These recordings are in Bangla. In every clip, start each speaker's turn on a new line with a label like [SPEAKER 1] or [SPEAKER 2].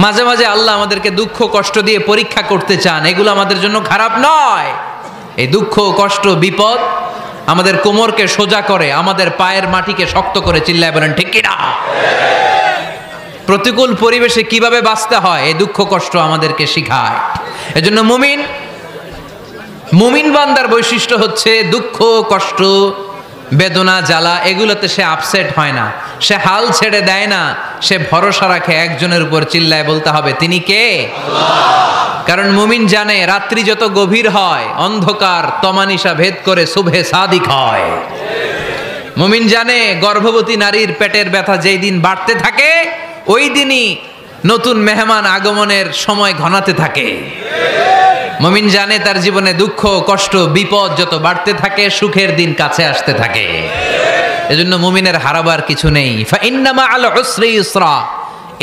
[SPEAKER 1] মাঝে মাঝে আল্লাহ আমাদেরকে দুঃখ কষ্ট দিয়ে পরীক্ষা করতে চান, এগুলো আমাদের জন্য খারাপ নয়। এই দুঃখ কষ্ট বিপদ আমাদের কোমরকে সোজা করে, আমাদের পায়ের মাটিকে শক্ত করে। চিল্লায় বলেন ঠিক কিনা? প্রতিকূল পরিবেশে কিভাবে বাঁচতে হয় এই দুঃখ কষ্ট আমাদেরকে শিখায়। এজন্য মুমিন বান্দার বৈশিষ্ট্য হচ্ছে দুঃখ কষ্ট বেদনা জ্বালা এগুলোতে সে আপসেট হয় না, সে হাল ছেড়ে দেয় না, সে ভরসা রাখে একজনের উপর। চিল্লায় বলতে হবে তিনি কে? কারণ মুমিন জানে রাত্রি যত গভীর হয় অন্ধকার তমানিসা ভেদ করে সুবহে সাদিক হয়। মুমিন জানে গর্ভবতী নারীর পেটের ব্যথা যেই দিন বাড়তে থাকে ওই দিনই নতুন মেহমান আগমনের সময় ঘনাতে থাকে। মুমিন জানে তার জীবনে দুঃখ কষ্ট বিপদ যত বাড়তে থাকে সুখের দিন কাছে আসতে থাকে। এজন্য মুমিনের হারাবার কিছু নেই। ফা ইন্নামা আল উসরি ইউসরা,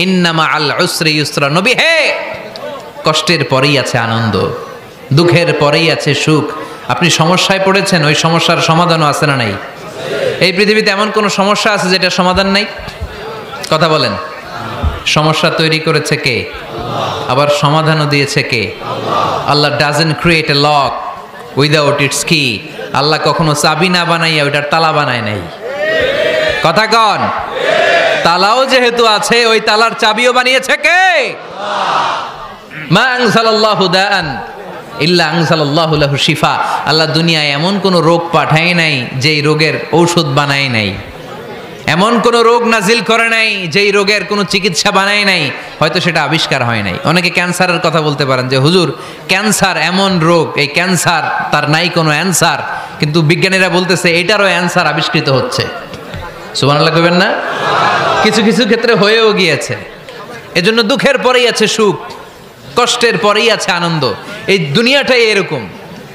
[SPEAKER 1] ইন্নামা আল উসরি ইউসরা। নবী হে, কষ্টের পরেই আছে আনন্দ, দুঃখের পরেই আছে সুখ। আপনি সমস্যায় পড়েছেন, ওই সমস্যার সমাধানও আছে না নাই? এই পৃথিবীতে এমন কোন সমস্যা আছে যেটা সমাধান নাই? কথা বলেন। সমস্যা তৈরি করেছে কে? আবার সমাধানও দিয়েছে কে? আল্লাহ doesn't create a lock without its key. আল্লাহ কখনো চাবি না বানাইয়া ওইটার তালা বানায় নাই। কথা কন। তালাও যেহেতু আছে ওই তালার চাবিও বানিয়েছে কে? মা আনজালাল্লাহু দাআন ইল্লা আনজালাল্লাহু লাহু শিফা। আল্লাহ দুনিয়ায় এমন কোন রোগ পাঠায় নাই যেই রোগের ঔষধ বানায় নাই, এমন কোন রোগ নাজিল করে নাই যেই রোগের কোনো চিকিৎসা বানায় নাই, হয়তো সেটা আবিষ্কার হয় নাই। অনেকে ক্যান্সারের কথা বলতে পারেন যে হুজুর ক্যান্সার এমন রোগ, এই ক্যান্সার তার নাই কোনো অ্যান্সার, কিন্তু বিজ্ঞানীরা বলতেছে এটারও অ্যান্সার আবিষ্কৃত হচ্ছে। সুবহানাল্লাহ কইবেন না? কিছু কিছু ক্ষেত্রে হয়েও গিয়েছে। এজন্য দুঃখের পরেই আছে সুখ, কষ্টের পরেই আছে আনন্দ। এই দুনিয়াটাই এরকম,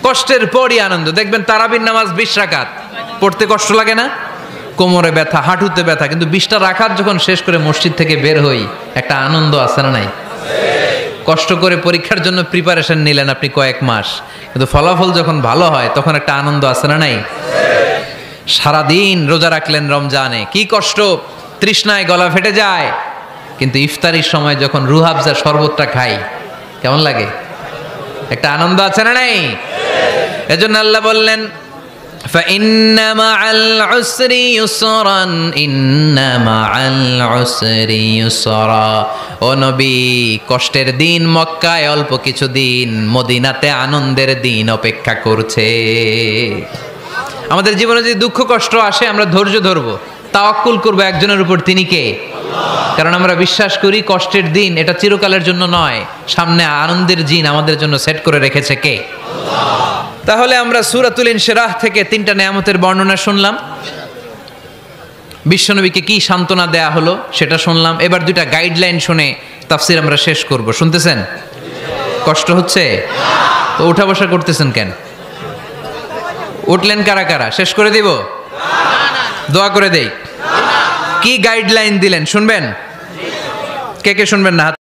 [SPEAKER 1] কষ্টের পরই আনন্দ। দেখবেন তারাবির নামাজ 20 রাকাত পড়তে কষ্ট লাগে না? কোমরে ব্যথা, হাঁটুতে ব্যথা, কিন্তু 20টা রাকাত যখন শেষ করে মসজিদ থেকে বের হই একটা আনন্দ আছে না নাই? কষ্ট করে পরীক্ষার জন্য প্রিপারেশন নিলেন আপনি কয়েক মাস, কিন্তু ফলাফল যখন ভালো হয় তখন একটা আনন্দ আছে না নাই? সারাদিন রোজা রাখলেন রমজানে, কি কষ্ট, তৃষ্ণায় গলা ফেটে যায়, কিন্তু ইফতারির সময় যখন রুহাবজা শরবতটা খাই কেমন লাগে? একটা আনন্দ আছে না নাই? এজন্য আল্লাহ বললেন فَإِنَّ مَعَ الْعُسْرِ يُسْرًا إِنَّ مَعَ الْعُسْرِ يُسْرًا। ও নবী, কষ্টের দিন মক্কায় অল্প কিছু দিন, মদিনাতে আনন্দের দিন অপেক্ষা করছে। আমাদের জীবনে যদি দুঃখ কষ্ট আসে আমরা ধৈর্য ধরবো, তাওয়াক্কুল করবো একজনের উপর, তিনি কে? কারণ আমরা বিশ্বাস করি কষ্টের দিন এটা চিরকালের জন্য নয়, সামনে আনন্দের দিন আমাদের জন্য সেট করে রেখেছে কে? তাহলে আমরা সূরাতুল ইনশিরাহ থেকে 3টা নেয়ামতের বর্ণনা শুনলাম, বিশ্বনবীকে কি সান্ত্বনা দেয়া হলো সেটা শুনলাম। এবার 2টা গাইডলাইন শুনে তাফসীর আমরা শেষ করব। শুনতেছেন? কষ্ট হচ্ছে তো উঠা বসা করতেছেন কেন? উঠলেন কারা কারা? শেষ করে দিব? দোয়া করে দেই। কি গাইডলাইন দিলেন শুনবেন? কে কে শুনবেন না?